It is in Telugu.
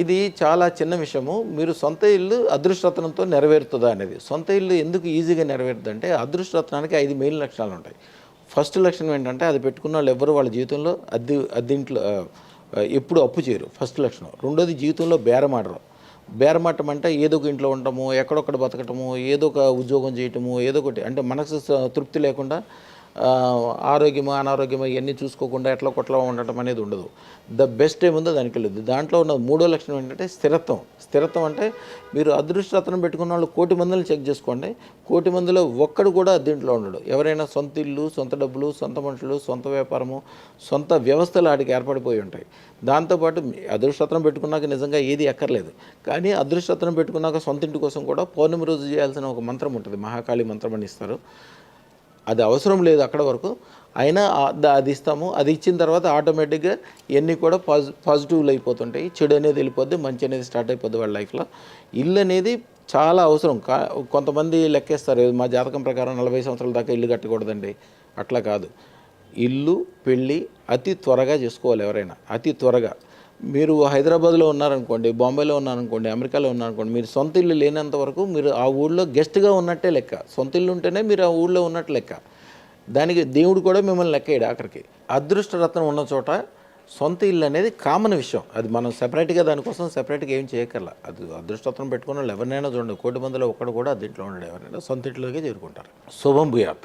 ఇది చాలా చిన్న విషయము. మీరు సొంత ఇల్లు అదృష్టరత్నంతో నెరవేరుతుందా అనేది. సొంత ఇల్లు ఎందుకు ఈజీగా నెరవేరుతుందంటే అదృష్టరత్నానికి 5 మెయిన్ లక్షణాలు ఉంటాయి. ఫస్ట్ లక్షణం ఏంటంటే అది పెట్టుకున్న వాళ్ళు ఎవ్వరు వాళ్ళ జీవితంలో అద్దెంట్లో ఎప్పుడు అప్పు చేయరు. ఫస్ట్ లక్షణం. రెండోది జీవితంలో బేరమాడరు. బేరమాటం అంటే ఏదో ఒక ఇంట్లో ఉండటము, ఎక్కడొక్కడ బతకటము, ఏదో ఒక ఉద్యోగం చేయటము, ఏదో ఒకటి అంటే మనసు తృప్తి లేకుండా ఆరోగ్యము, అనారోగ్యము ఇవన్నీ చూసుకోకుండా ఎట్లా కొట్లా ఉండటం అనేది ఉండదు. ద బెస్ట్ ఏముందో దానికి వెళ్ళదు. దాంట్లో ఉన్న మూడో లక్షణం ఏంటంటే స్థిరత్వం. స్థిరత్వం అంటే మీరు అదృష్టరత్నం పెట్టుకున్న వాళ్ళు 1,00,00,000 మందిని చెక్ చేసుకోండి. 1,00,00,000 మందిలో ఒక్కడు కూడా దీంట్లో ఉండడు. ఎవరైనా సొంత ఇల్లు, సొంత డబ్బులు, సొంత మనుషులు, సొంత వ్యాపారము, సొంత వ్యవస్థలు ఆడికి ఏర్పడిపోయి ఉంటాయి. దాంతోపాటు అదృష్టరత్నం పెట్టుకున్నాక నిజంగా ఏది ఎక్కర్లేదు. కానీ అదృష్టరత్నం పెట్టుకున్నాక సొంత ఇంటి కోసం కూడా పౌర్ణమి రోజు చేయాల్సిన ఒక మంత్రం ఉంటుంది. మహాకాళి మంత్రం అని ఇస్తారు. అది అవసరం లేదు అక్కడ వరకు. అయినా అది ఇస్తాము. అది ఇచ్చిన తర్వాత ఆటోమేటిక్గా ఇవన్నీ కూడా పాజిటివ్లు అయిపోతుంటాయి. చెడు అనేది వెళ్ళిపోద్ది, మంచి అనేది స్టార్ట్ అయిపోద్ది వాళ్ళ లైఫ్లో. ఇల్లు అనేది చాలా అవసరం. కొంతమంది లెక్కేస్తారు మా జాతకం ప్రకారం 40 సంవత్సరాల దాకా ఇల్లు కట్టకూడదండి. అట్లా కాదు. ఇల్లు పెళ్ళి అతి త్వరగా చేసుకోవాలి ఎవరైనా. అతి త్వరగా. మీరు హైదరాబాద్లో ఉన్నారనుకోండి, బాంబేలో ఉన్నారనుకోండి, అమెరికాలో ఉన్నారనుకోండి, మీరు సొంత ఇల్లు లేనంత వరకు మీరు ఆ ఊళ్ళో గెస్ట్గా ఉన్నట్టే లెక్క. సొంత ఇల్లు ఉంటేనే మీరు ఆ ఊళ్ళో ఉన్నట్టు లెక్క. దానికి దేవుడు కూడా మిమ్మల్ని లెక్కేయడు ఆఖరికి. అదృష్టరత్నం ఉన్న చోట సొంత ఇల్లు అనేది కామన్ విషయం. అది మనం సెపరేట్గా దానికోసం సెపరేట్గా ఏం చేయక్కర్లా. అది అదృష్టరత్నం పెట్టుకున్న వాళ్ళు ఎవరినైనా చూడండి, 1,00,00,000 మందిలో ఒక్కడు కూడా దీంట్లో ఉండడు. ఎవరైనా సొంత ఇంట్లోకే చేరుకుంటారు. శుభం భూయాత్.